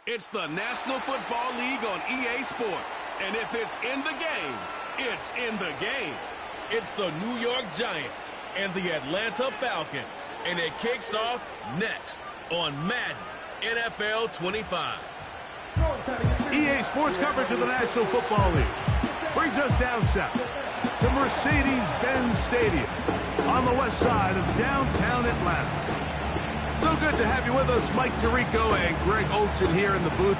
It's the National Football League on EA Sports. And if it's in the game, it's in the game. It's the New York Giants and the Atlanta Falcons. And it kicks off next on Madden NFL 25. EA Sports coverage of the National Football League brings us down south to Mercedes-Benz Stadium on the west side of downtown Atlanta. So good to have you with us, Mike Tirico and Greg Olson here in the booth.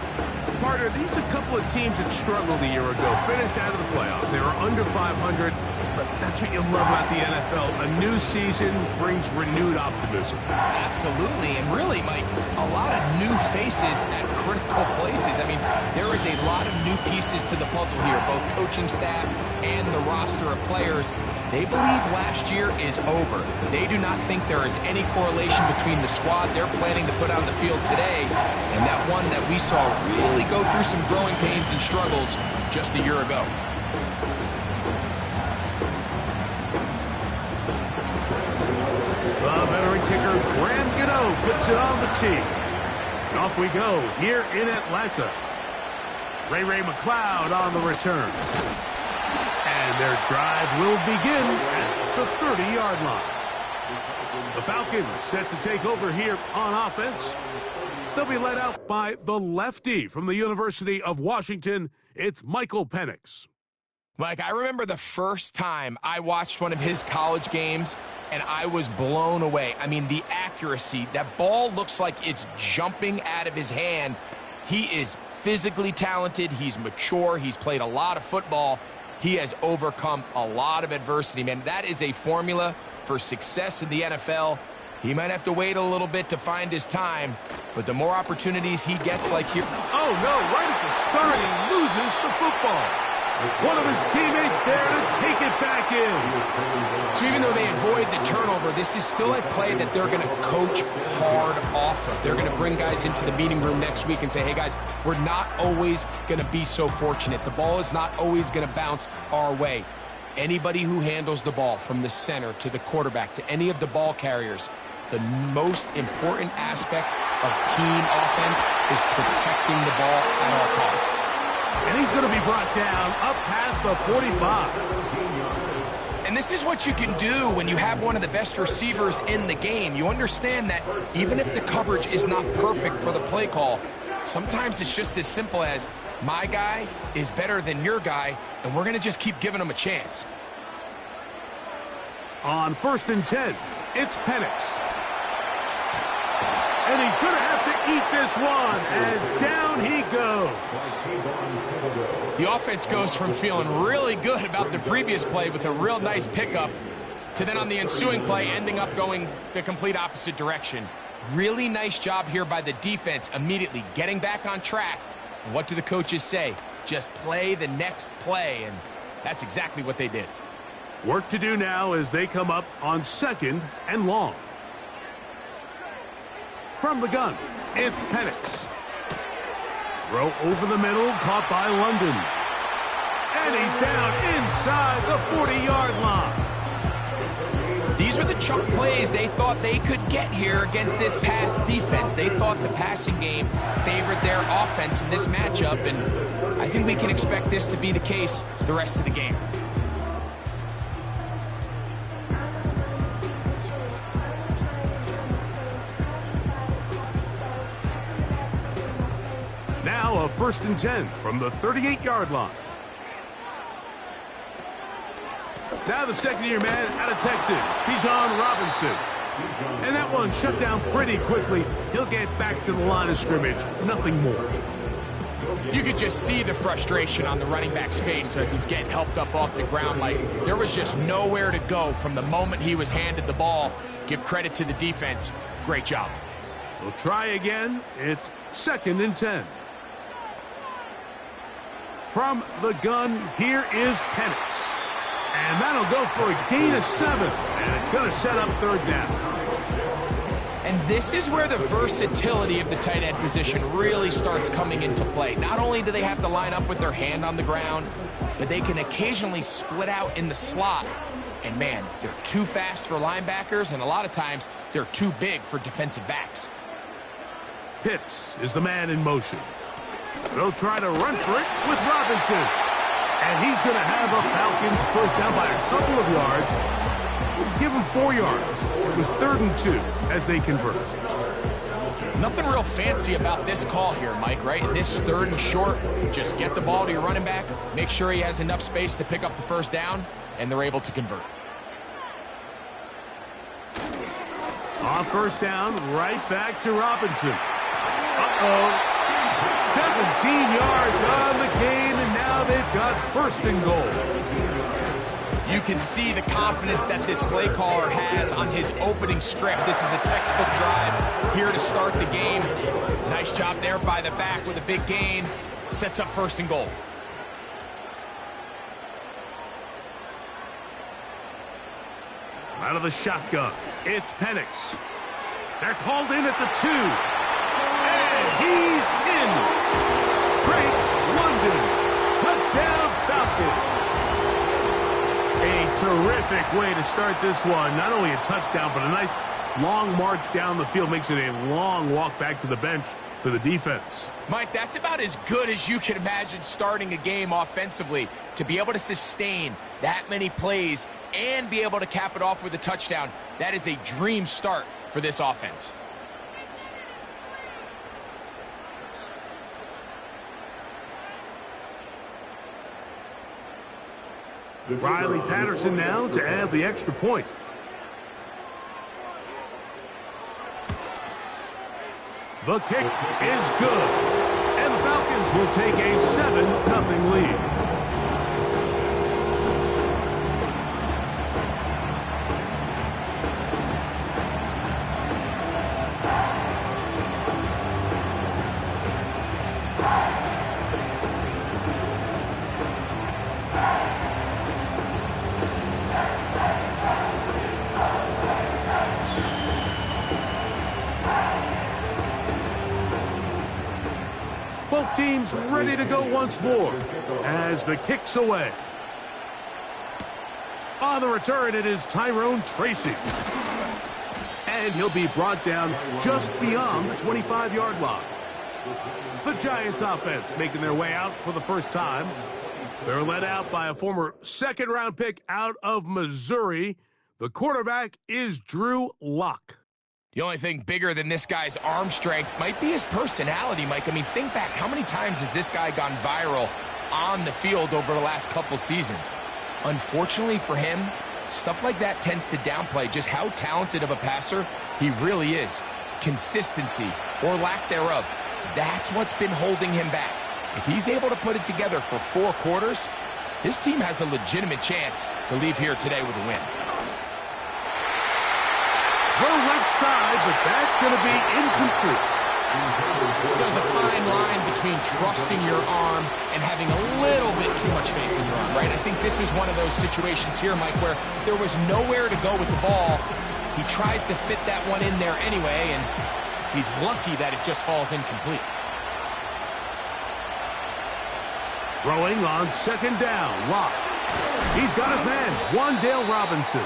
Partner, these are a couple of teams that struggled a year ago, finished out of the playoffs. They were under 500, but that's what you love about the NFL. A new season brings renewed optimism. Absolutely, and really, Mike, a lot of new faces at critical places. I mean, there is a lot of new pieces to the puzzle here, both coaching staff and the roster of players. They believe last year is over. They do not think there is any correlation between the squad they're planning to put on the field today and that one that we saw really go through some growing pains and struggles just a year ago. The veteran kicker, Graham Gano, puts it on the tee. And off we go here in Atlanta. Ray McLeod on the return. And their drive will begin at the 30-yard line. The Falcons set to take over here on offense. They'll be led out by the lefty from the University of Washington. It's Michael Penix. Mike, I remember the first time I watched one of his college games, and I was blown away. I mean, the accuracy. That ball looks like it's jumping out of his hand. He is physically talented. He's mature. He's played a lot of football. He has overcome a lot of adversity, man. That is a formula for success in the NFL. He might have to wait a little bit to find his time, but the more opportunities he gets like here. Oh, no, right at the start, he loses the football. One of his teammates there to take it back in. So even though they avoid the turnover, this is still a play that they're going to coach hard off of. They're going to bring guys into the meeting room next week and say, hey, guys, we're not always going to be so fortunate. The ball is not always going to bounce our way. Anybody who handles the ball from the center to the quarterback to any of the ball carriers, the most important aspect of team offense is protecting the ball at all costs. And he's going to be brought down up past the 45. And this is what you can do when you have one of the best receivers in the game. You understand that even if the coverage is not perfect for the play call, sometimes it's just as simple as my guy is better than your guy, and we're going to just keep giving him a chance. On 1st and 10, it's Penix. And he's going to have to eat this one as down he goes. The offense goes from feeling really good about the previous play with a real nice pickup to then on the ensuing play ending up going the complete opposite direction. Really nice job here by the defense immediately getting back on track. And what do the coaches say? Just play the next play, and that's exactly what they did. Work to do now as they come up on 2nd and long. From the gun, it's Penix. Throw over the middle, caught by London. And he's down inside the 40-yard line. These are the chunk plays they thought they could get here against this pass defense. They thought the passing game favored their offense in this matchup, and I think we can expect this to be the case the rest of the game. Now a 1st and 10 from the 38-yard line. Now the second-year man out of Texas, Bijan Robinson. And that one shut down pretty quickly. He'll get back to the line of scrimmage. Nothing more. You could just see the frustration on the running back's face as he's getting helped up off the ground. Like there was just nowhere to go from the moment he was handed the ball. Give credit to the defense. Great job. We'll try again. It's 2nd and 10. From the gun, here is Penix. And that'll go for a gain of 7. And it's going to set up 3rd down. And this is where the versatility of the tight end position really starts coming into play. Not only do they have to line up with their hand on the ground, but they can occasionally split out in the slot. And man, they're too fast for linebackers, and a lot of times they're too big for defensive backs. Pitts is the man in motion. They'll try to run for it with Robinson. And he's going to have a Falcons first down by a couple of yards. Give him 4 yards. It was 3rd and 2 as they convert. Nothing real fancy about this call here, Mike, right? This 3rd and short, just get the ball to your running back, make sure he has enough space to pick up the first down, and they're able to convert. On first down, right back to Robinson. Uh-oh. 17 yards on the gain, and now they've got 1st and goal. You can see the confidence that this play caller has on his opening script. This is a textbook drive here to start the game. Nice job there by the back with a big gain. Sets up 1st and goal. Out of the shotgun, it's Penix. That's hauled in at the 2. And he's in. Drake London. Touchdown Falcons. A terrific way to start this one. Not only a touchdown, but a nice long march down the field. Makes it a long walk back to the bench for the defense. Mike, that's about as good as you can imagine starting a game offensively. To be able to sustain that many plays and be able to cap it off with a touchdown, that is a dream start for this offense. Riley Patterson now to add the extra point. The kick is good. And the Falcons will take a 7-0 lead. Both teams ready to go once more as the kick's away. On the return, it is Tyrone Tracy. And he'll be brought down just beyond the 25-yard line. The Giants offense making their way out for the first time. They're led out by a former second-round pick out of Missouri. The quarterback is Drew Lock. The only thing bigger than this guy's arm strength might be his personality, Mike. I mean, think back, how many times has this guy gone viral on the field over the last couple seasons? Unfortunately for him, stuff like that tends to downplay just how talented of a passer he really is. Consistency, or lack thereof, that's what's been holding him back. If he's able to put it together for 4 quarters, his team has a legitimate chance to leave here today with a win. Throw left side, but that's going to be incomplete. There's a fine line between trusting your arm and having a little bit too much faith in your arm, right? I think this is one of those situations here, Mike, where there was nowhere to go with the ball. He tries to fit that one in there anyway, and he's lucky that it just falls incomplete. Throwing on second down, Lock. He's got his man, Wan'Dale Robinson.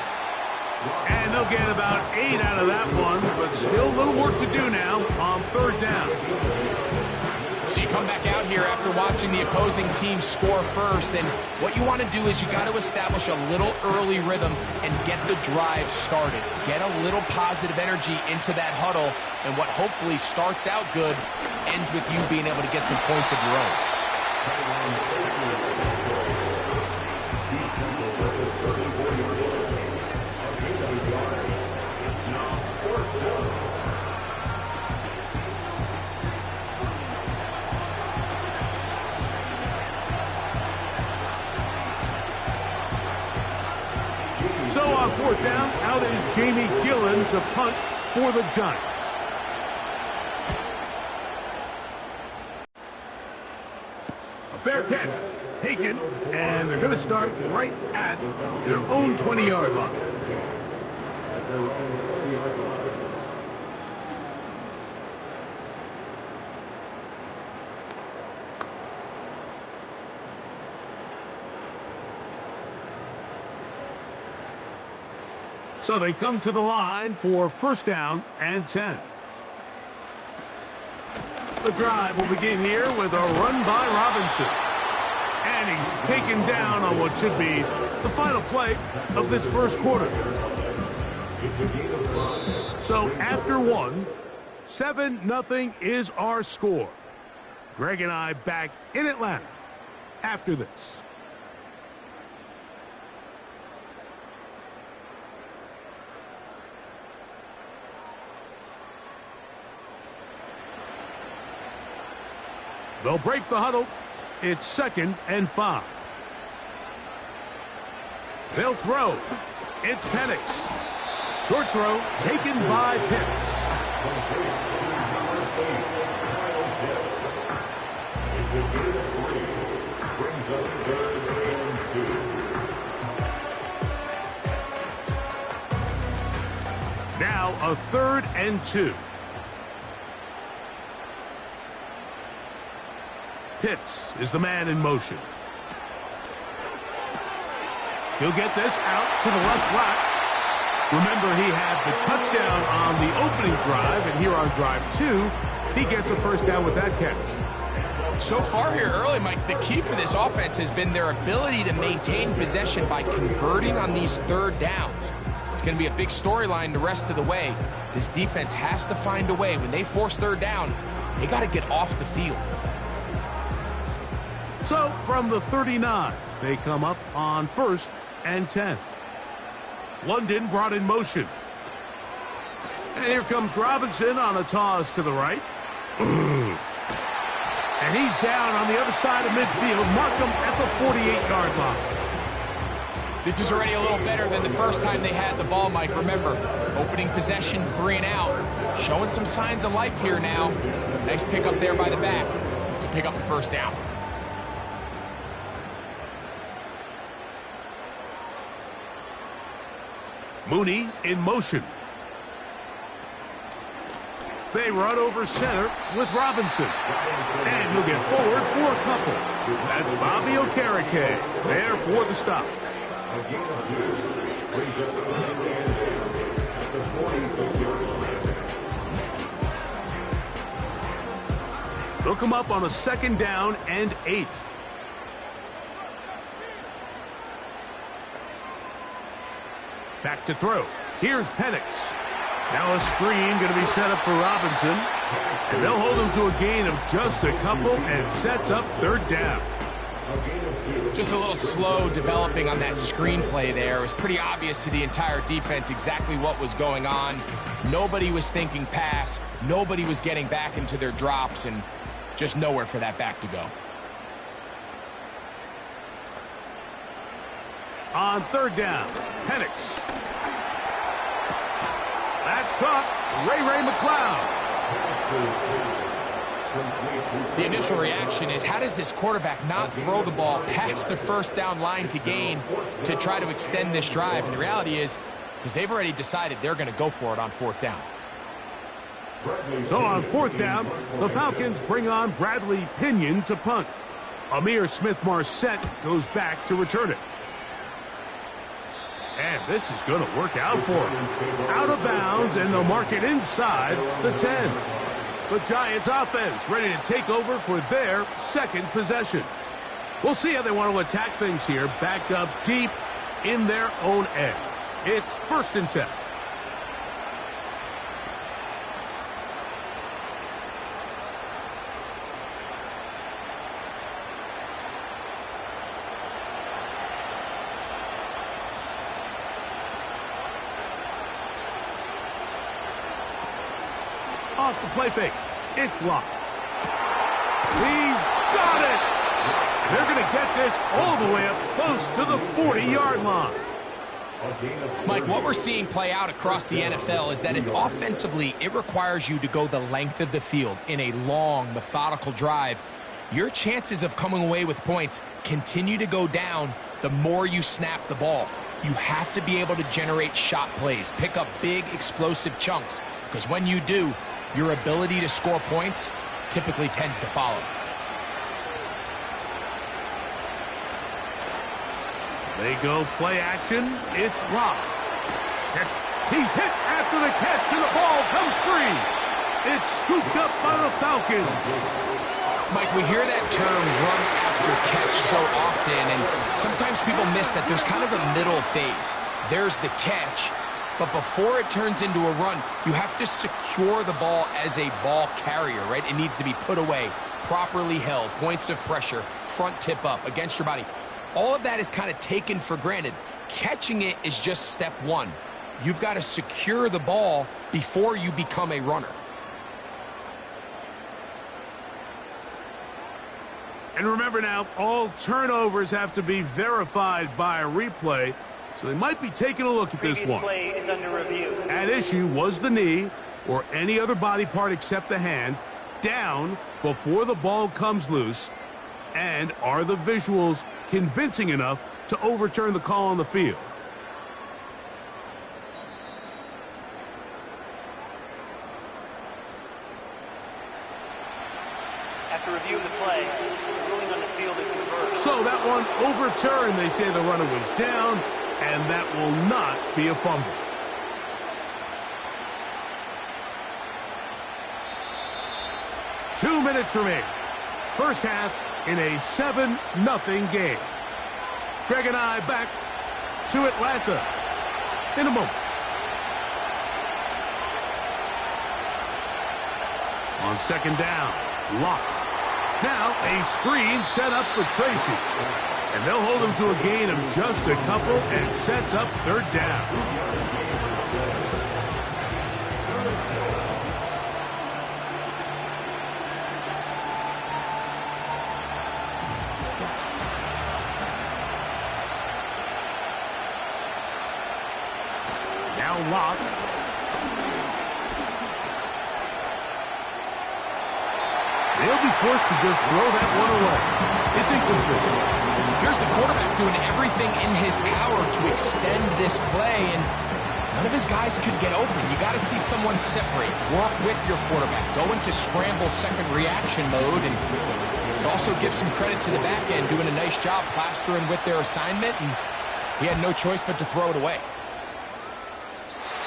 And they'll get about 8 out of that one, but still a little work to do now on third down. So you come back out here after watching the opposing team score first, and what you want to do is you got to establish a little early rhythm and get the drive started. Get a little positive energy into that huddle, and what hopefully starts out good ends with you being able to get some points of your own. So on fourth down, out is Jamie Gillen to punt for the Giants. A fair catch taken, and they're going to start right at their own 20-yard line. So they come to the line for first down and 10. The drive will begin here with a run by Robinson. And he's taken down on what should be the final play of this first quarter. So after one, 7-0 is our score. Greg and I back in Atlanta after this. They'll break the huddle. It's 2nd and 5. They'll throw. It's Penix. Short throw taken by Pitts. Now a 3rd and 2. Pitts is the man in motion. He'll get this out to the left flat. Remember, he had the touchdown on the opening drive, and here on drive 2, he gets a first down with that catch. So far here early, Mike, the key for this offense has been their ability to maintain possession by converting on these 3rd downs. It's going to be a big storyline the rest of the way. This defense has to find a way. When they force 3rd down, they got to get off the field. So from the 39, they come up on 1st and 10. London brought in motion. And here comes Robinson on a toss to the right. And he's down on the other side of midfield. Mark him at the 48-yard line. This is already a little better than the first time they had the ball, Mike. Remember, opening possession, 3 and out. Showing some signs of life here now. Nice pick up there by the back to pick up the first down. Mooney in motion. They run over center with Robinson. And he'll get forward for a couple. That's Bobby Okereke there for the stop. They'll come up on a 2nd down and 8. Back to throw. Here's Penix. Now a screen going to be set up for Robinson. And they'll hold him to a gain of just a couple and sets up 3rd down. Just a little slow developing on that screenplay there. It was pretty obvious to the entire defense exactly what was going on. Nobody was thinking pass. Nobody was getting back into their drops, and just nowhere for that back to go. On 3rd down, Penix. That's caught. Ray McCloud. The initial reaction is, how does this quarterback not throw the ball past the 1st down line to gain to try to extend this drive? And the reality is, because they've already decided they're going to go for it on 4th down. So on 4th down, the Falcons bring on Bradley Pinion to punt. Amir Smith-Marset goes back to return it. And this is going to work out for him. Out of bounds, and they'll mark it inside the 10. The Giants offense ready to take over for their 2nd possession. We'll see how they want to attack things here, backed up deep in their own end. It's 1st and 10. Off the play fake. It's locked. He's got it. They're going to get this all the way up close to the 40-yard line. Mike, what we're seeing play out across the NFL is that if offensively it requires you to go the length of the field in a long, methodical drive, your chances of coming away with points continue to go down the more you snap the ball. You have to be able to generate shot plays, pick up big, explosive chunks, because when you do, your ability to score points typically tends to follow. They go play action. It's blocked. He's hit after the catch, and the ball comes free. It's scooped up by the Falcons. Mike, we hear that term run after catch so often, and sometimes people miss that there's kind of a middle phase. There's the catch, but before it turns into a run, you have to secure the ball as a ball carrier, right? It needs to be put away, properly held, points of pressure, front tip up against your body. All of that is kind of taken for granted. Catching it is just step one. You've got to secure the ball before you become a runner. And remember now, all turnovers have to be verified by a replay, so they might be taking a look at this one. Play is under review. At issue was the knee, or any other body part except the hand, down before the ball comes loose, and are the visuals convincing enough to overturn the call on the field? After reviewing the play, the ruling on the field is reversed. So that one overturned. They say the runner was down, and that will not be a fumble. Two minutes remaining. First half in a 7-0 game. Greg and I back to Atlanta in a moment. On second down, Locke. Now a screen set up for Tracy. And they'll hold him to a gain of just a couple and sets up third down. Now Locke. They'll be forced to just throw that one away. It's incomplete. Here's the quarterback doing everything in his power to extend this play, and none of his guys could get open. You got to see someone separate, work with your quarterback, go into scramble second reaction mode, and it also gives some credit to the back end doing a nice job plastering with their assignment, and he had no choice but to throw it away.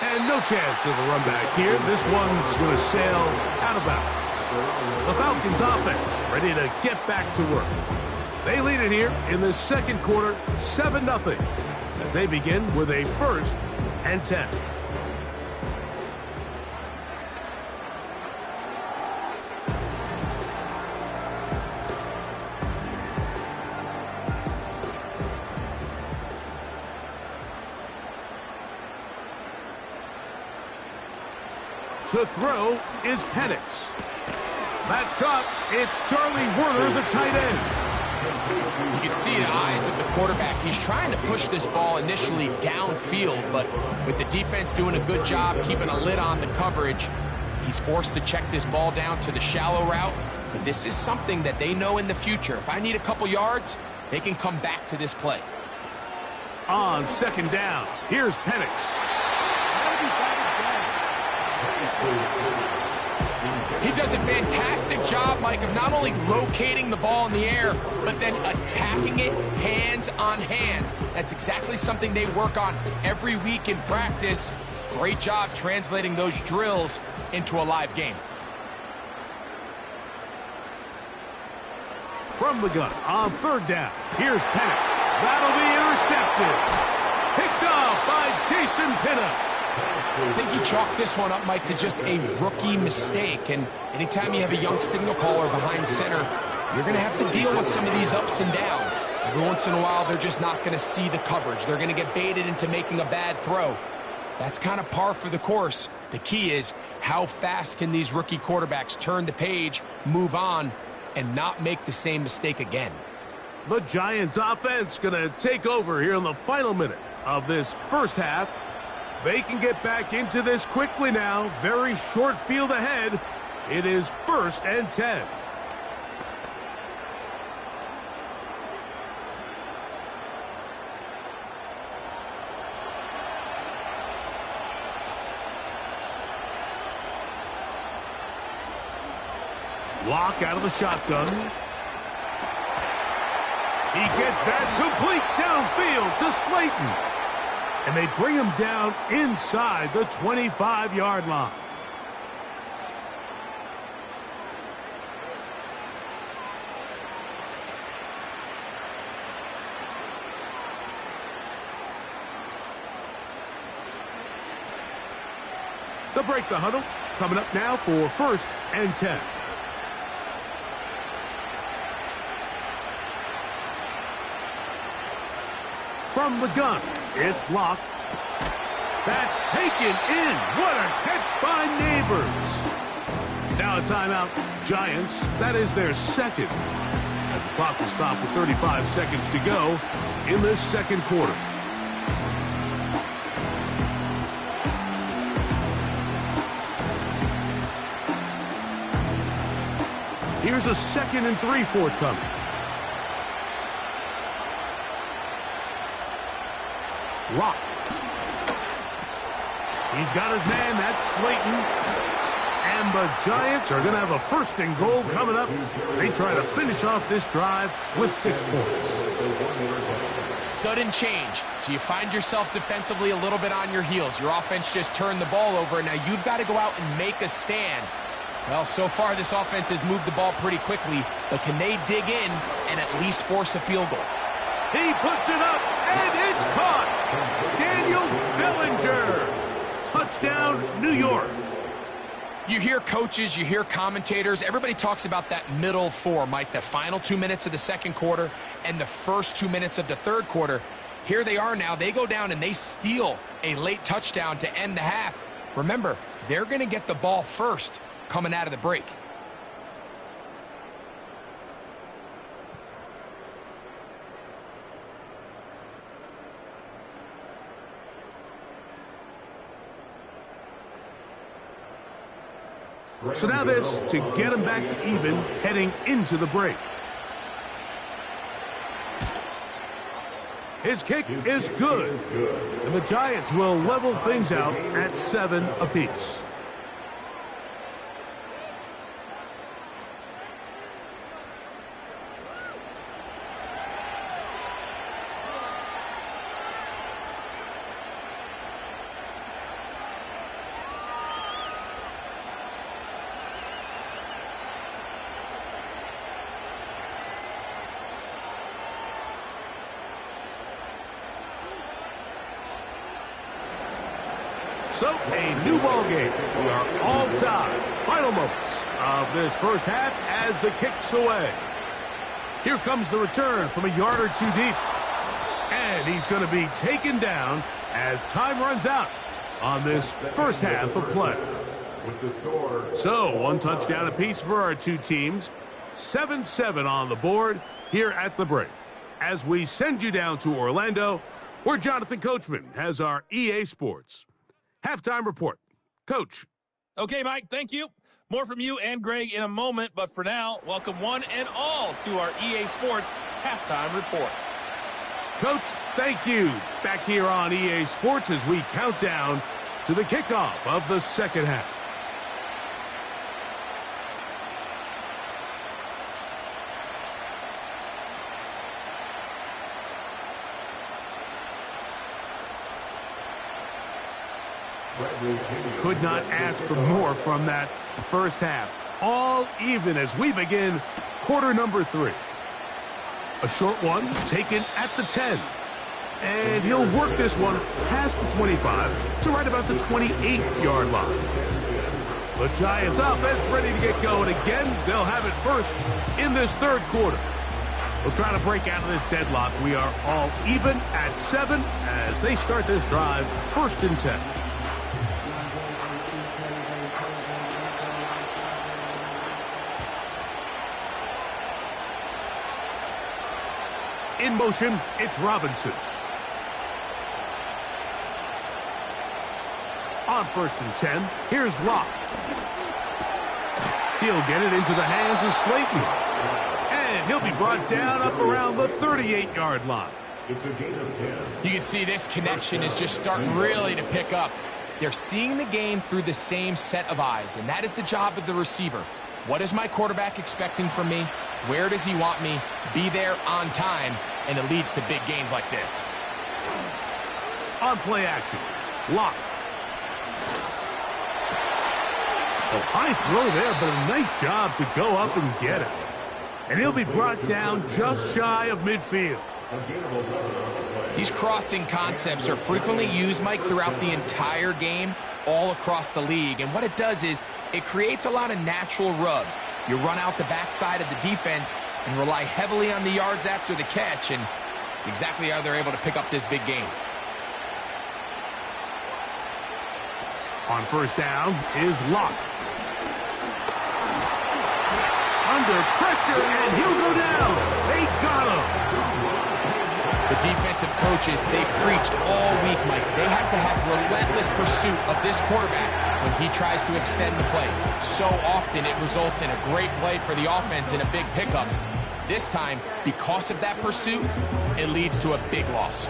And no chance of a run back here. This one's going to sail out of bounds. The Falcons offense ready to get back to work. They lead it here in the second quarter, 7-0, as they begin with a 1st and 10. To throw is Penix. That's caught. It's Charlie Werner, the tight end. You can see the eyes of the quarterback. He's trying to push this ball initially downfield, but with the defense doing a good job keeping a lid on the coverage, he's forced to check this ball down to the shallow route. But this is something that they know in the future. If I need a couple yards, they can come back to this play. On second down, here's Penix. He does a fantastic job, Mike, of not only locating the ball in the air, but then attacking it hands on hands. That's exactly something they work on every week in practice. Great job translating those drills into a live game. From the gun on third down, here's Penix. That'll be intercepted. Picked off by Jason Pinnock. I think he chalked this one up, Mike, to just a rookie mistake. And anytime you have a young signal caller behind center, you're going to have to deal with some of these ups and downs. Every once in a while, they're just not going to see the coverage. They're going to get baited into making a bad throw. That's kind of par for the course. The key is how fast can these rookie quarterbacks turn the page, move on, and not make the same mistake again. The Giants offense going to take over here in the final minute of this first half. They can get back into this quickly now. Very short field ahead. It is 1st and 10. Locke out of the shotgun. He gets that complete downfield to Slayton. And they bring him down inside the 25-yard line. They'll break the huddle. Coming up now for 1st and 10. From the gun, it's Locke. That's taken in. What a catch by Neighbors. Now a timeout. Giants, that is their second. As the clock will stop with 35 seconds to go in this second quarter. Here's a 2nd and 3 forthcoming. Locke. He's got his man. That's Slayton. And the Giants are going to have a 1st and goal coming up. They try to finish off this drive with 6 points. Sudden change. So you find yourself defensively a little bit on your heels. Your offense just turned the ball over. Now you've got to go out and make a stand. Well, so far this offense has moved the ball pretty quickly, but can they dig in and at least force a field goal? He puts it up, and it's caught. Daniel Bellinger. Touchdown, New York. You hear coaches, you hear commentators, everybody talks about that middle 4, Mike, the final 2 minutes of the second quarter and the first 2 minutes of the third quarter. Here they are now. They go down and they steal a late touchdown to end the half. Remember, they're going to get the ball first coming out of the break. So now this to get them back to even heading into the break. His kick is good. And the Giants will level things out at 7 apiece. So, a new ball game. We are all tied. Final moments of this first half as the kick's away. Here comes the return from a yard or 2 deep. And he's going to be taken down as time runs out on this first half of play. So, 1 touchdown apiece for our 2 teams. 7-7 on the board here at the break. As we send you down to Orlando, where Jonathan Coachman has our EA Sports halftime report. Coach. Okay, Mike, thank you. More from you and Greg in a moment, but for now, welcome one and all to our EA Sports halftime reports. Coach, thank you. Back here on EA Sports as we count down to the kickoff of the second half. Could not ask for more from that first half. All even as we begin quarter number 3. A short one taken at the 10. And he'll work this one past the 25 to right about the 28-yard line. The Giants offense ready to get going again. They'll have it first in this third quarter. They'll try to break out of this deadlock. We are all even at 7 as they start this drive 1st and 10. In motion, it's Robinson. On 1st and 10, here's Locke. He'll get it into the hands of Slayton. And he'll be brought down up around the 38-yard line. You can see this connection is just starting really to pick up. They're seeing the game through the same set of eyes, and that is the job of the receiver. What is my quarterback expecting from me? Where does he want me? Be there on time, and it leads to big gains like this. On play action, Locke. A high throw there, but a nice job to go up and get it. And he'll be brought down just shy of midfield. These crossing concepts are frequently used, Mike, throughout the entire game. all across the league. And what it does is it creates a lot of natural rubs. You run out the backside of the defense and rely heavily on the yards after the catch, and it's exactly how they're able to pick up this big game. On first down is Locke. Under pressure, and he'll go down. They got him. The defensive coaches, they preached all week, Mike. They have to have relentless pursuit of this quarterback when he tries to extend the play. So often it results in a great play for the offense and a big pickup. This time, because of that pursuit, it leads to a big loss.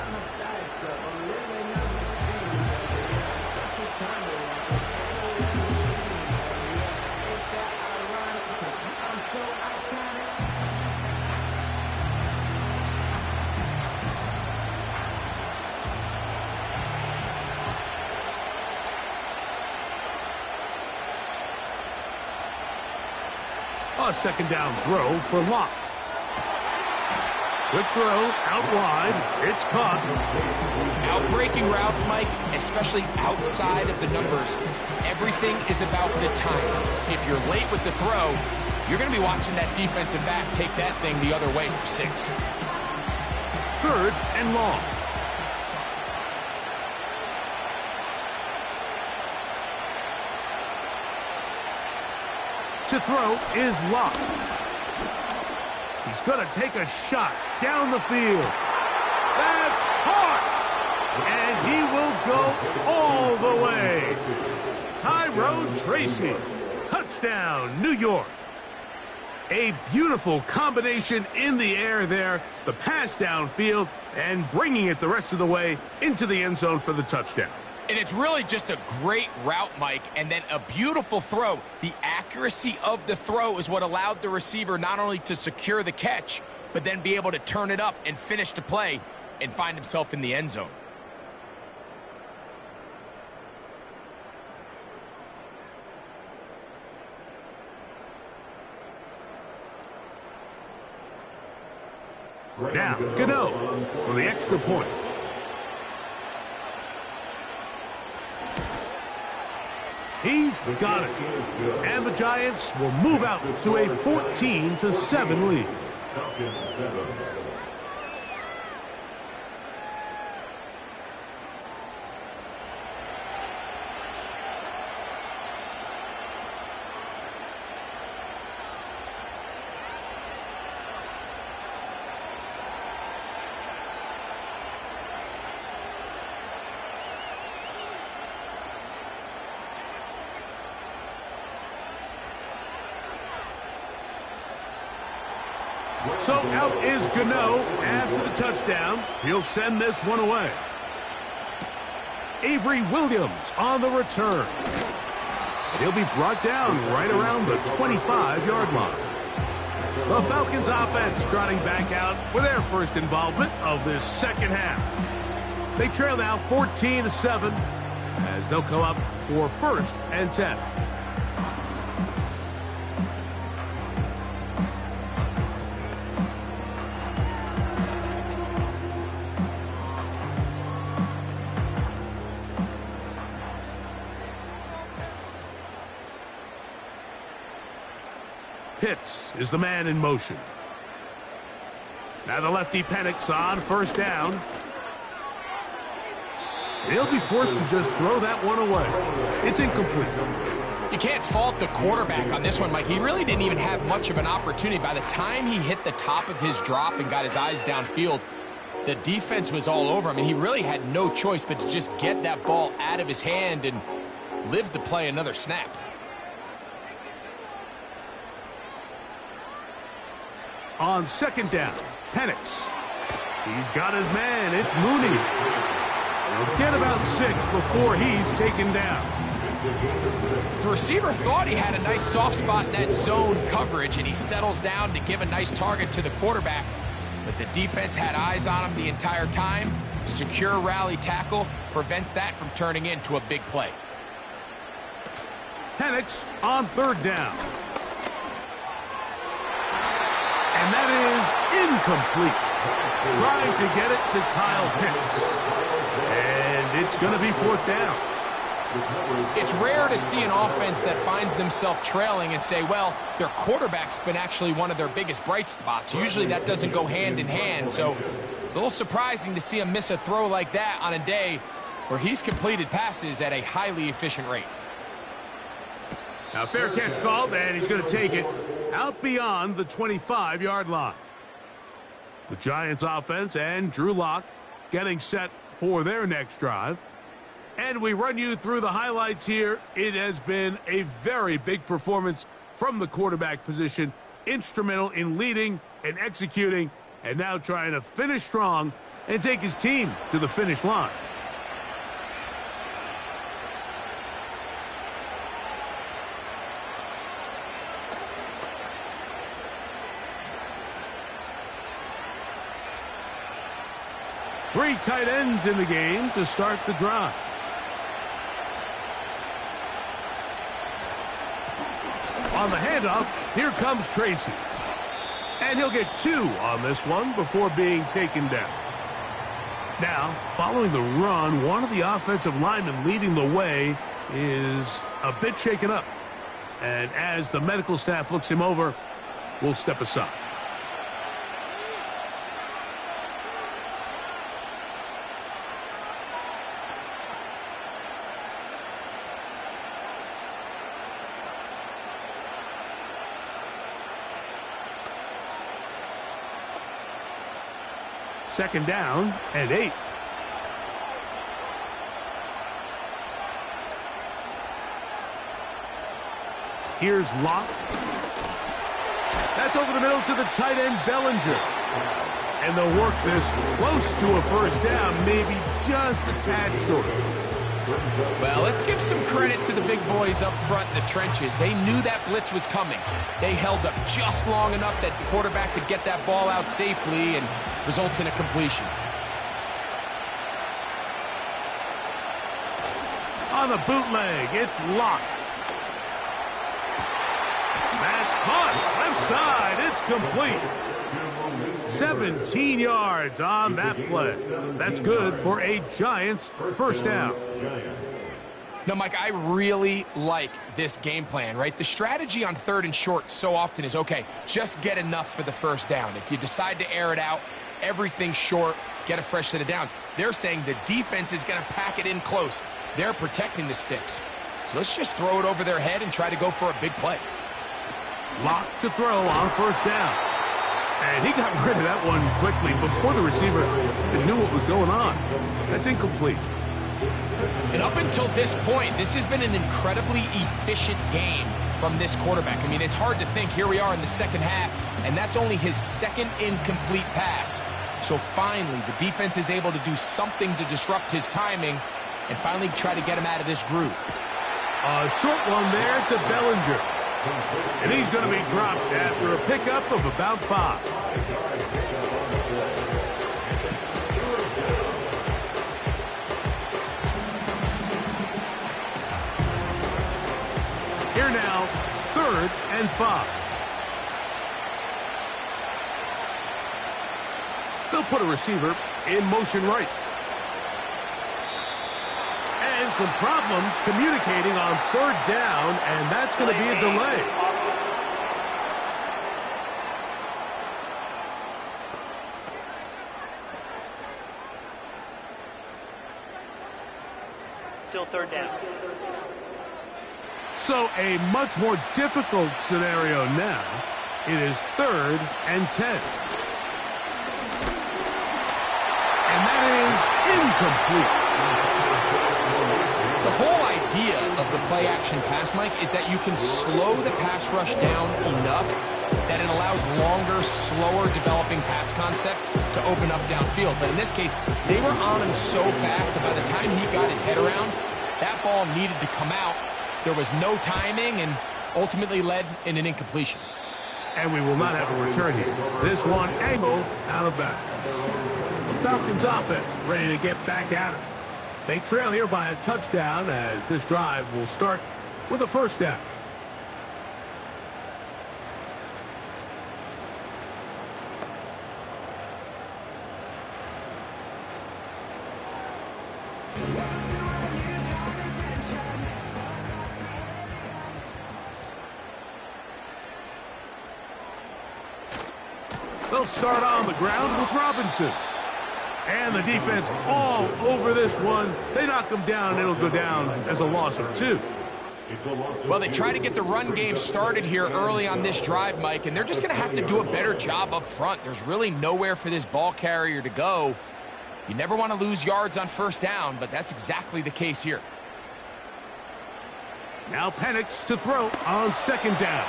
A second down throw for Locke. Quick throw, out wide. It's caught. Out-breaking routes, Mike, especially outside of the numbers, everything is about the timing. If you're late with the throw, you're going to be watching that defensive back take that thing the other way for 6. 3rd and long. To throw is Locke. He's going to take a shot down the field. That's hard. And he will go all the way. Tyrone Tracy. Touchdown, New York. A beautiful combination in the air there. The pass downfield and bringing it the rest of the way into the end zone for the touchdown. And it's really just a great route, Mike, and then a beautiful throw. The accuracy of the throw is what allowed the receiver not only to secure the catch, but then be able to turn it up and finish the play and find himself in the end zone. Now, Gano for the extra point. He's got it. And the Giants will move out to a 14-7 lead. So out is Gano after the touchdown. He'll send this one away. Avery Williams on the return. And he'll be brought down right around the 25-yard line. The Falcons offense trotting back out for their first involvement of this second half. They trail now 14-7 as they'll come up for 1st and 10. Pitts is the man in motion. Now the lefty Penix on first down. He'll be forced to just throw that one away. It's incomplete. You can't fault the quarterback on this one, Mike. He really didn't even have much of an opportunity. By the time he hit the top of his drop and got his eyes downfield, the defense was all over him, and he really had no choice but to just get that ball out of his hand and live to play another snap. On second down, Penix. He's got his man. It's Mooney. He'll get about 6 before he's taken down. The receiver thought he had a nice soft spot in that zone coverage, and he settles down to give a nice target to the quarterback. But the defense had eyes on him the entire time. Secure rally tackle prevents that from turning into a big play. Penix on third down. And that is incomplete. Trying to get it to Kyle Pitts. And it's going to be 4th down. It's rare to see an offense that finds themselves trailing and say, well, their quarterback's been actually one of their biggest bright spots. Usually that doesn't go hand in hand, so it's a little surprising to see him miss a throw like that on a day where he's completed passes at a highly efficient rate. Now, fair catch called, and he's going to take it out beyond the 25-yard line. The Giants offense and Drew Lock getting set for their next drive. And we run you through the highlights here. It has been a very big performance from the quarterback position. Instrumental in leading and executing, and now trying to finish strong and take his team to the finish line. Three tight ends in the game to start the drive. On the handoff, here comes Tracy. And he'll get 2 on this one before being taken down. Now, following the run, one of the offensive linemen leading the way is a bit shaken up. And as the medical staff looks him over, we'll step aside. Second down and 8. Here's Locke. That's over the middle to the tight end, Bellinger. And they'll work this close to a first down, maybe just a tad short. Well, let's give some credit to the big boys up front in the trenches. They knew that blitz was coming. They held up just long enough that the quarterback could get that ball out safely and results in a completion. On the bootleg, it's Locke. That's caught. Left side, it's complete. 17 yards on that play. That's good for a Giants first down. Now, Mike, I really like this game plan, right? The strategy on 3rd and short so often is, okay, just get enough for the first down. If you decide to air it out, everything short, get a fresh set of downs. They're saying the defense is going to pack it in close. They're protecting the sticks. So let's just throw it over their head and try to go for a big play. Lock to throw on first down. And he got rid of that one quickly before the receiver knew what was going on. That's incomplete. And up until this point, this has been an incredibly efficient game from this quarterback. I mean, it's hard to think. Here we are in the second half, and that's only his second incomplete pass. So finally, the defense is able to do something to disrupt his timing and finally try to get him out of this groove. A short one there to Bellinger. And he's going to be dropped after a pickup of about 5. Here now, 3rd and 5. They'll put a receiver in motion right. And some problems communicating on 3rd down, and that's going to be a delay. Still 3rd down. So a much more difficult scenario now. It is 3rd and 10. And that is incomplete. The whole idea of the play-action pass, Mike, is that you can slow the pass rush down enough that it allows longer, slower developing pass concepts to open up downfield. But in this case, they were on him so fast that by the time he got his head around, that ball needed to come out. There was no timing and ultimately led in an incompletion. And we will not have a return here. This one angle out of bounds. The Falcons offense ready to get back at it. They trail here by a touchdown as this drive will start with a first down. They'll start on the ground with Robinson. And the defense all over this one. They knock him down. It'll go down as a loss of 2. Well, they try to get the run game started here early on this drive, Mike, and they're just going to have to do a better job up front. There's really nowhere for this ball carrier to go. You never want to lose yards on first down, but that's exactly the case here. Now Penix to throw on second down.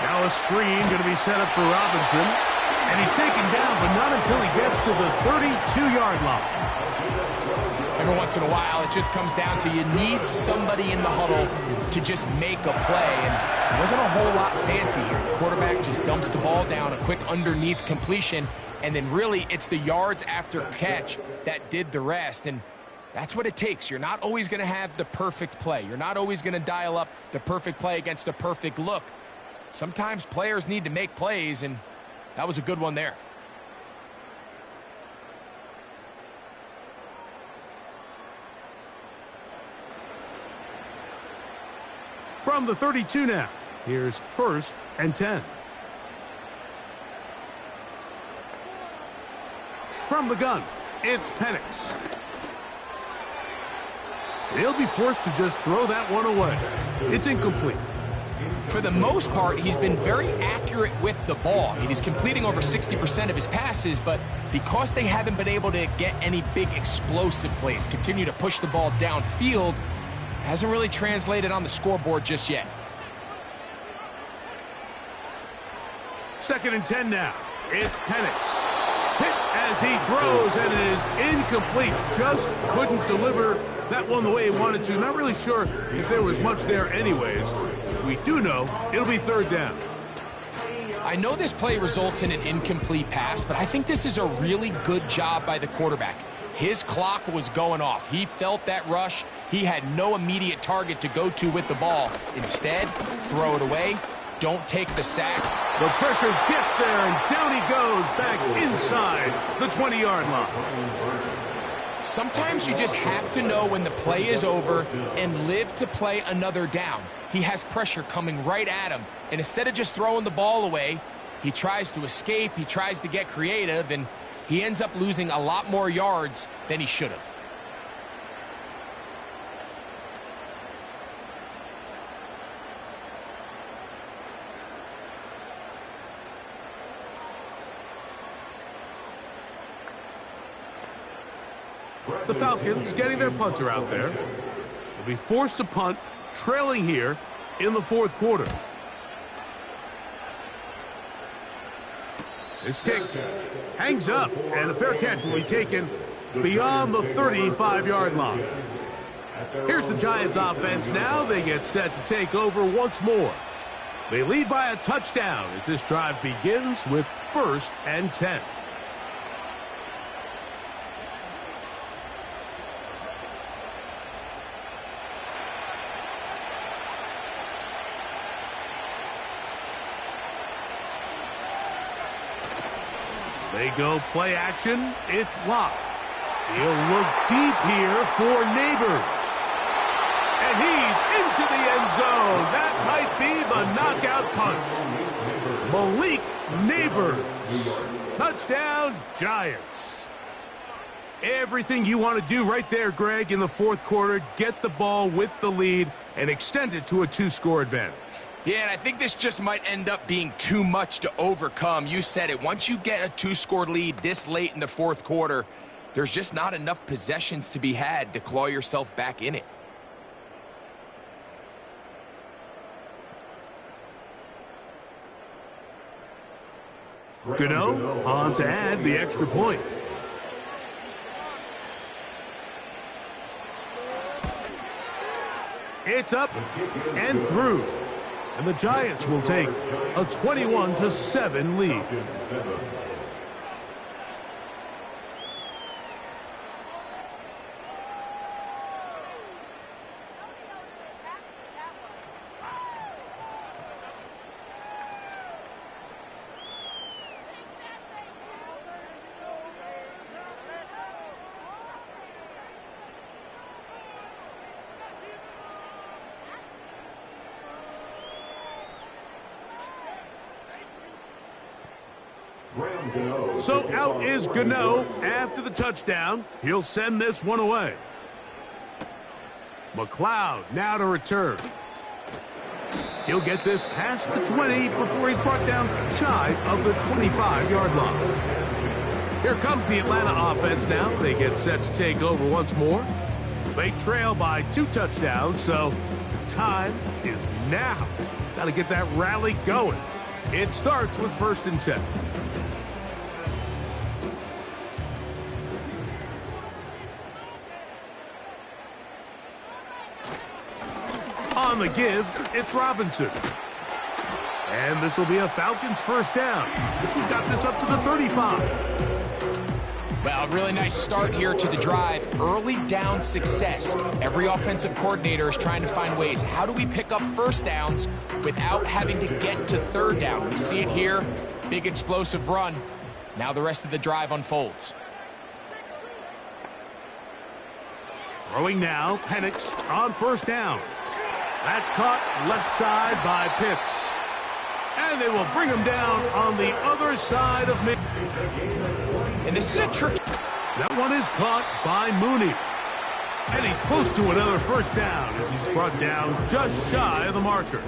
Now a screen going to be set up for Robinson. And he's taken down, but not until he gets to the 32-yard line. Every once in a while, it just comes down to you need somebody in the huddle to just make a play. And it wasn't a whole lot fancy here. The quarterback just dumps the ball down, a quick underneath completion, and then really it's the yards after catch that did the rest. And that's what it takes. You're not always going to have the perfect play. You're not always going to dial up the perfect play against the perfect look. Sometimes players need to make plays, and that was a good one there. From the 32 now, here's 1st and 10. From the gun, it's Penix. He'll be forced to just throw that one away. It's incomplete. For the most part, he's been very accurate with the ball. I mean, he's completing over 60% of his passes, but because they haven't been able to get any big explosive plays, continue to push the ball downfield, hasn't really translated on the scoreboard just yet. 2nd and 10 now. It's Penix. Hit as he throws, and it is incomplete. Just couldn't deliver that one the way he wanted to. Not really sure if there was much there anyways. We do know it'll be 3rd down. I know this play results in an incomplete pass, but I think this is a really good job by the quarterback. His clock was going off. He felt that rush. He had no immediate target to go to with the ball. Instead, throw it away. Don't take the sack. The pressure gets there, and down he goes back inside the 20-yard line. Sometimes you just have to know when the play is over and live to play another down. He has pressure coming right at him, and instead of just throwing the ball away, he tries to escape, he tries to get creative, and he ends up losing a lot more yards than he should have. The Falcons getting their punter out there. They'll be forced to punt, trailing here in the 4th quarter. This kick hangs up, and a fair catch will be taken beyond the 35-yard line. Here's the Giants offense now. They get set to take over once more. They lead by a touchdown as this drive begins with 1st and 10. They go play action. It's Locke. He'll look deep here for Neighbors. And he's into the end zone. That might be the knockout punch. Malik Neighbors. Touchdown, Giants. Everything you want to do right there, Greg, in the 4th quarter. Get the ball with the lead and extend it to a 2-score advantage. Yeah, and I think this just might end up being too much to overcome. You said it. Once you get a 2-score lead this late in the 4th quarter, there's just not enough possessions to be had to claw yourself back in it. Gano on to add the extra point. It's up and through. And the Giants will take a 21-7 lead. So out is Gano after the touchdown. He'll send this one away. McLeod now to return. He'll get this past the 20 before he's brought down shy of the 25-yard line. Here comes the Atlanta offense now. They get set to take over once more. They trail by 2 touchdowns, so the time is now. Got to get that rally going. It starts with 1st and 10. On the give, it's Robinson. And this will be a Falcons first down. This has got this up to the 35. Well, really nice start here to the drive. Early down success. Every offensive coordinator is trying to find ways. How do we pick up first downs without having to get to 3rd down? We see it here. Big explosive run. Now the rest of the drive unfolds. Throwing now, Penix on 1st down. That's caught left side by Pitts. And they will bring him down on the other side of mid. And this is a trick. That one is caught by Mooney. And he's close to another first down as he's brought down just shy of the marker.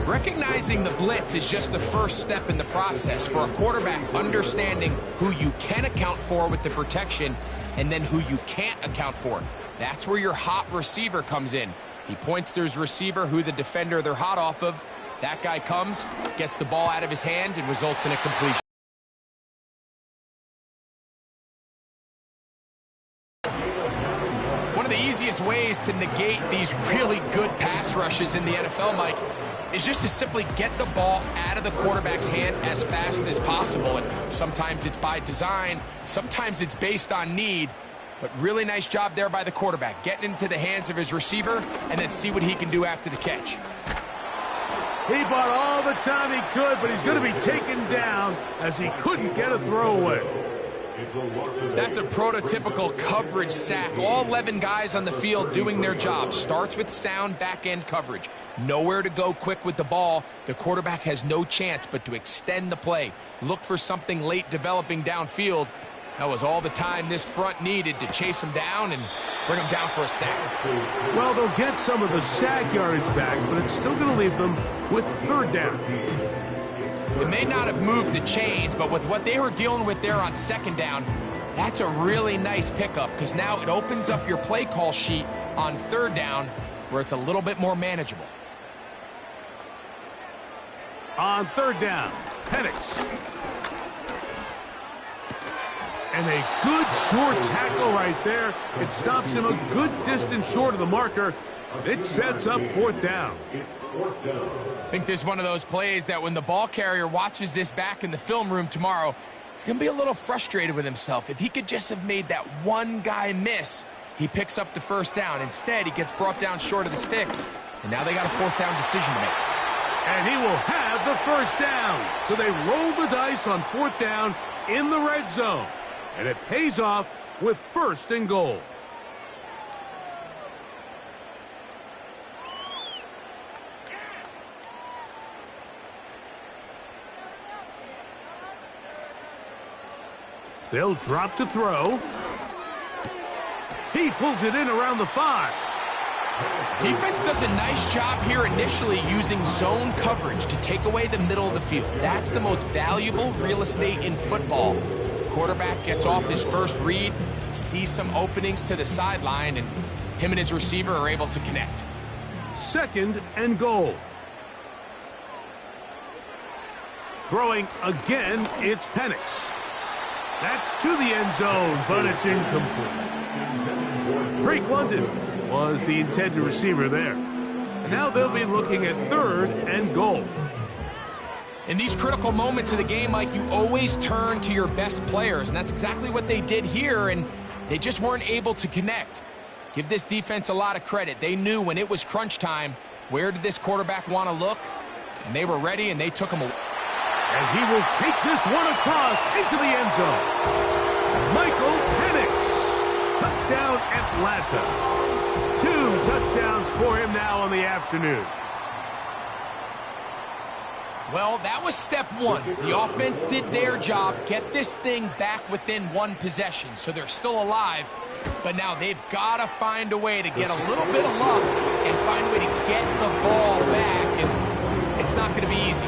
Recognizing the blitz is just the first step in the process for a quarterback, understanding who you can account for with the protection and then who you can't account for. That's where your hot receiver comes in. He points to his receiver, who the defender they're hot off of. That guy comes, gets the ball out of his hand, and results in a completion. One of the easiest ways to negate these really good pass rushes in the NFL, Mike, is just to simply get the ball out of the quarterback's hand as fast as possible. And sometimes it's by design, sometimes it's based on need. But really nice job there by the quarterback, getting into the hands of his receiver and then see what he can do after the catch. He bought all the time he could, but he's going to be taken down as he couldn't get a throwaway. That's a prototypical coverage sack. All 11 guys on the field doing their job. Starts with sound back-end coverage. Nowhere to go quick with the ball. The quarterback has no chance but to extend the play. Look for something late developing downfield. That was all the time this front needed to chase him down and bring him down for a sack. Well, they'll get some of the sack yardage back, but it's still going to leave them with 3rd down. It may not have moved the chains, but with what they were dealing with there on 2nd down, that's a really nice pickup because now it opens up your play call sheet on 3rd down where it's a little bit more manageable. On 3rd down, Penix. And a good short tackle right there. It stops him a good distance short of the marker. It sets up 4th down. I think this is one of those plays that when the ball carrier watches this back in the film room tomorrow, he's going to be a little frustrated with himself. If he could just have made that one guy miss, he picks up the 1st down. Instead, he gets brought down short of the sticks, and now they got a 4th down decision to make. And he will have the 1st down. So they roll the dice on 4th down in the red zone. And it pays off with 1st and goal. They'll drop to throw. He pulls it in around the 5. Defense does a nice job here initially using zone coverage to take away the middle of the field. That's the most valuable real estate in football. Quarterback gets off his first read, sees some openings to the sideline, and him and his receiver are able to connect. 2nd and goal. Throwing again, it's Penix. That's to the end zone, but it's incomplete. Drake London was the intended receiver there. And now they'll be looking at 3rd and goal. In these critical moments of the game, Mike, you always turn to your best players, and that's exactly what they did here, and they just weren't able to connect. Give this defense a lot of credit. They knew when it was crunch time, where did this quarterback want to look, and they were ready, and they took him away. And he will take this one across into the end zone. Michael Penix. Touchdown, Atlanta. 2 touchdowns for him now on the afternoon. Well, that was step one. The offense did their job, get this thing back within one possession, so they're still alive. But now they've got to find a way to get a little bit of luck and find a way to get the ball back, and it's not going to be easy.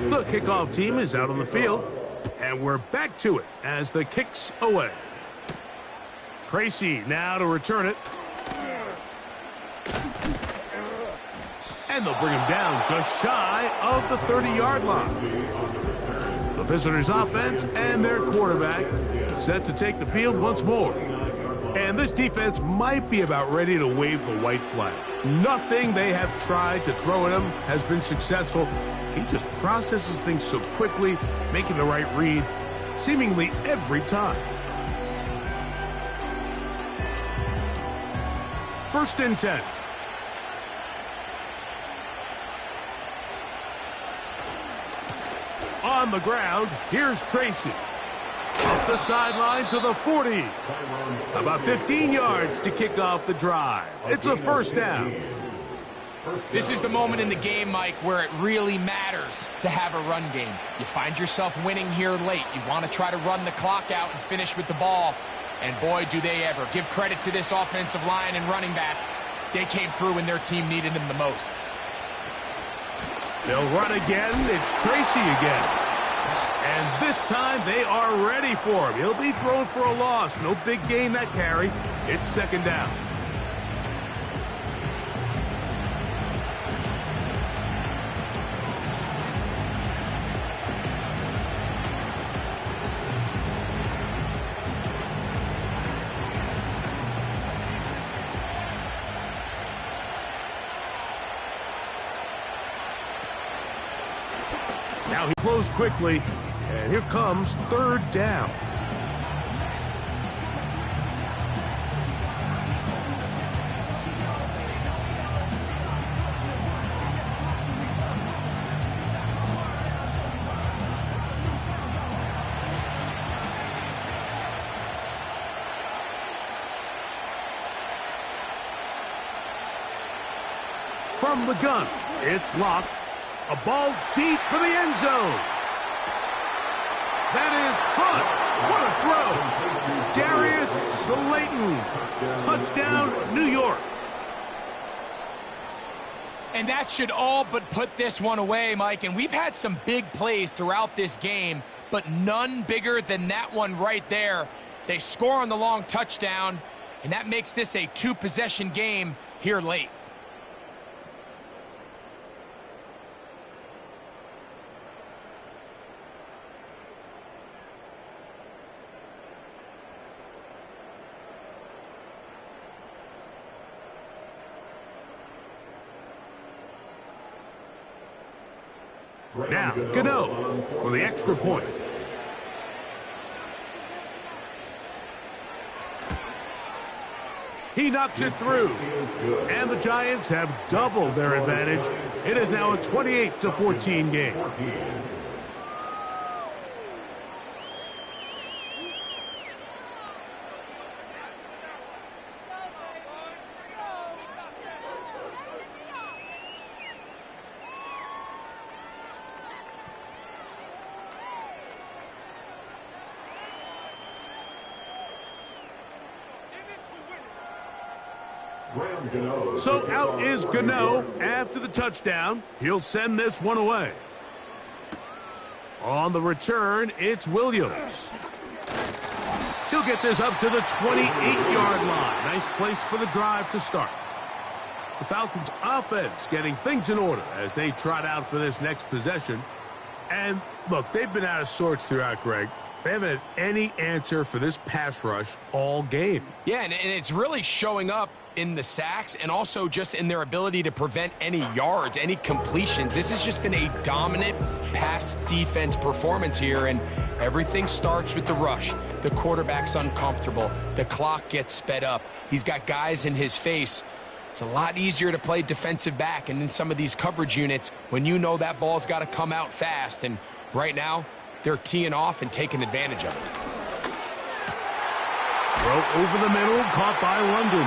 The kickoff team is out on the field, and we're back to it as the kick's away. Tracy now to return it. And they'll bring him down just shy of the 30-yard line. The visitors' offense and their quarterback set to take the field once more. And this defense might be about ready to wave the white flag. Nothing they have tried to throw at him has been successful. He just processes things so quickly, making the right read seemingly every time. First and 10. On the ground, here's Tracy. Up the sideline to the 40. About 15 yards to kick off the drive. It's a first down. This is the moment in the game, Mike, where it really matters to have a run game. You find yourself winning here late. You want to try to run the clock out and finish with the ball. And boy, do they ever. Give credit to this offensive line and running back. They came through when their team needed them the most. They'll run again. It's Tracy again. And this time they are ready for him. He'll be thrown for a loss. No big gain that carry. It's second down. Now he closed quickly, and here comes third down. From the gun, it's locked. A ball deep for the end zone. That is caught. What a throw. Darius Slayton. Touchdown, New York. And that should all but put this one away, Mike. And we've had some big plays throughout this game, but none bigger than that one right there. They score on the long touchdown, and that makes this a two-possession game here late. Now, Gano for the extra point. He knocks it through. And the Giants have doubled their advantage. It is now a 28-14 game. So out is Gano after the touchdown. He'll send this one away. On the return, it's Williams. He'll get this up to the 28-yard line. Nice place for the drive to start. The Falcons' offense getting things in order as they trot out for this next possession. And, look, they've been out of sorts throughout, Greg. They haven't had any answer for this pass rush all game. Yeah, and it's really showing up in the sacks and also just in their ability to prevent any yards, any completions. This has just been a dominant pass defense performance here, and everything starts with the rush. The quarterback's uncomfortable. The clock gets sped up. He's got guys in his face. It's a lot easier to play defensive back and in some of these coverage units when you know that ball's got to come out fast, and right now they're teeing off and taking advantage of it. Throw over the middle, caught by London.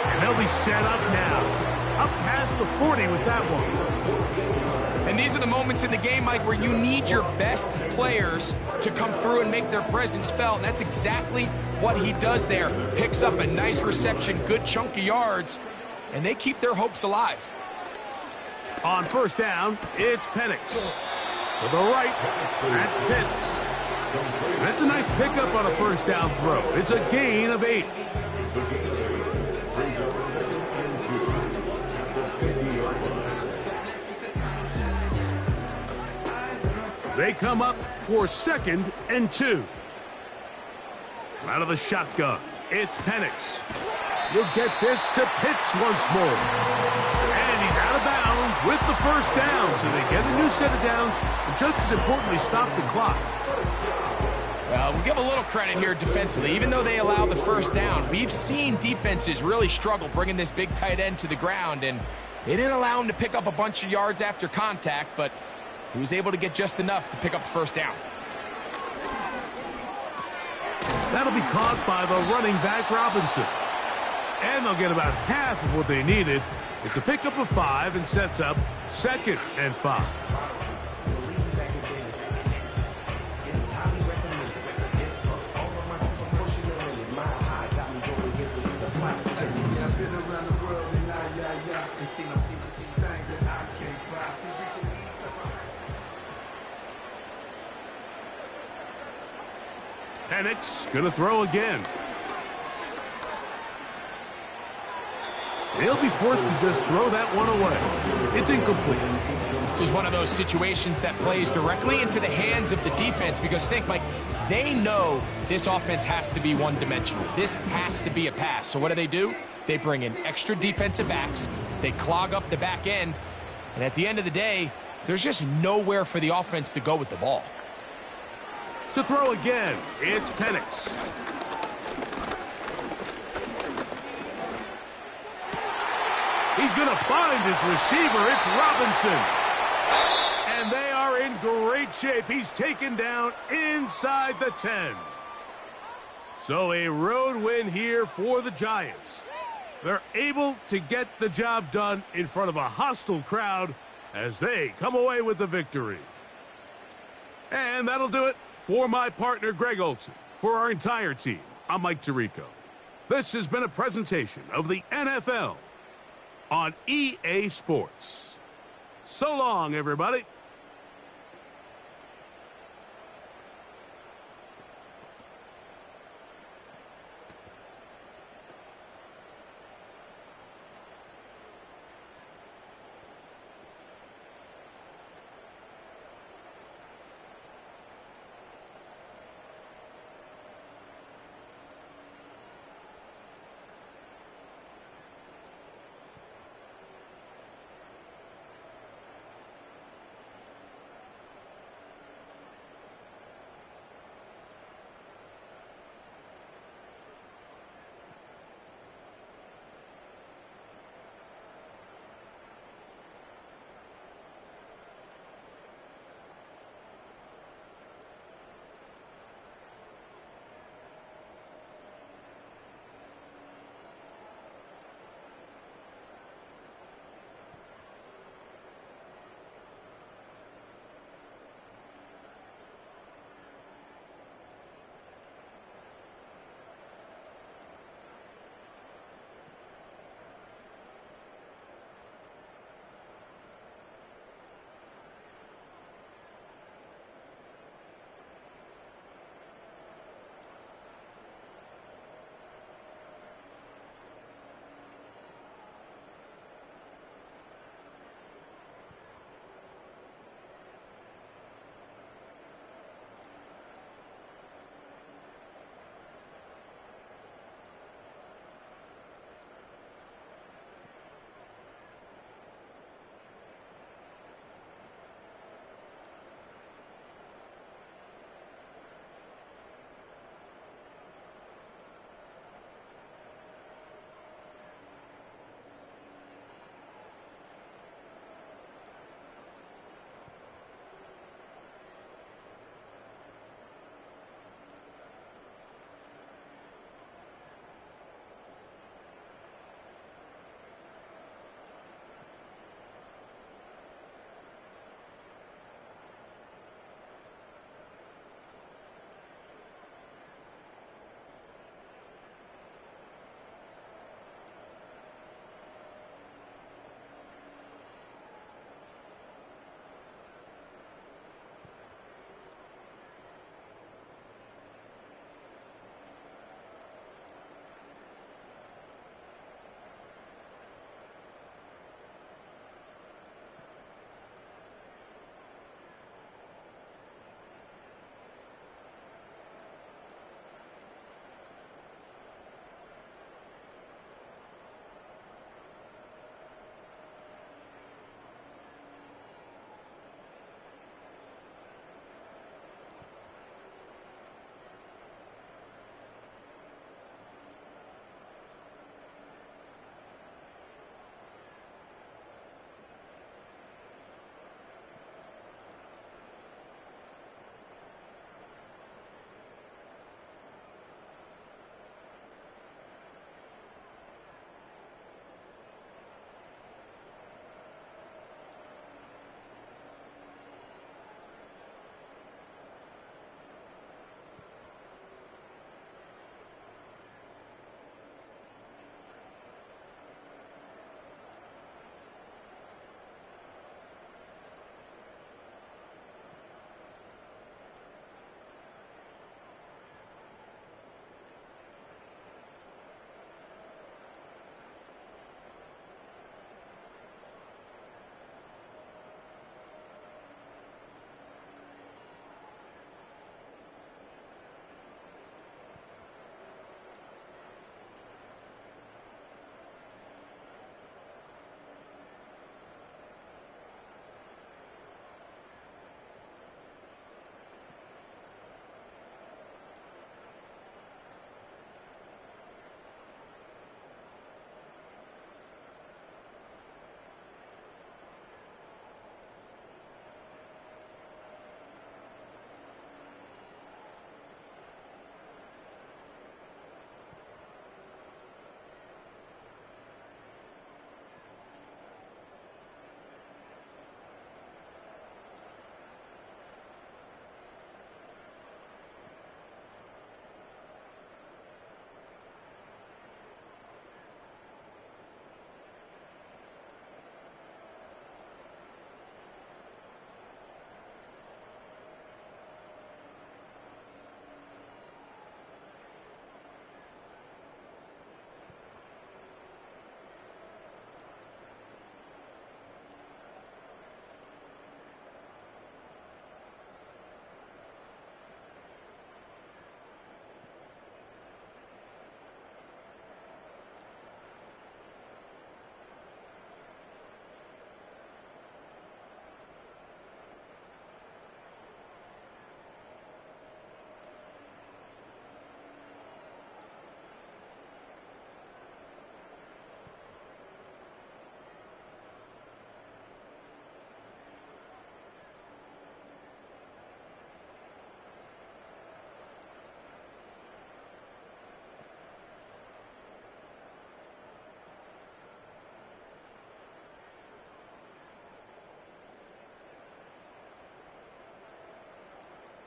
And they'll be set up now. Up past the 40 with that one. And these are the moments in the game, Mike, where you need your best players to come through and make their presence felt. And that's exactly what he does there. Picks up a nice reception, good chunk of yards, and they keep their hopes alive. On first down, it's Penix. To the right, that's Pitts. That's a nice pickup on a first down throw. It's a gain of 8. They come up for 2nd and 2. Out of the shotgun, it's Penix. You'll get this to Pitts once more. And he's out of bounds with the first down. So they get a new set of downs, and just as importantly, stop the clock. Well, we'll give a little credit here defensively. Even though they allow the first down, we've seen defenses really struggle bringing this big tight end to the ground, and they didn't allow him to pick up a bunch of yards after contact, but he was able to get just enough to pick up the first down. That'll be caught by the running back, Robinson. And they'll get about half of what they needed. It's a pickup of 5 and sets up 2nd and 5. Penix going to throw again. He'll be forced to just throw that one away. It's incomplete. This is one of those situations that plays directly into the hands of the defense because think, Mike, they know this offense has to be one-dimensional. This has to be a pass. So what do? They bring in extra defensive backs. They clog up the back end. And at the end of the day, there's just nowhere for the offense to go with the ball. To throw again, it's Penix. He's going to find his receiver. It's Robinson. And they are in great shape. He's taken down inside the 10. So a road win here for the Giants. They're able to get the job done in front of a hostile crowd as they come away with the victory. And that'll do it for my partner, Greg Olson. For our entire team, I'm Mike Tirico. This has been a presentation of the NFL on EA Sports. So long, everybody.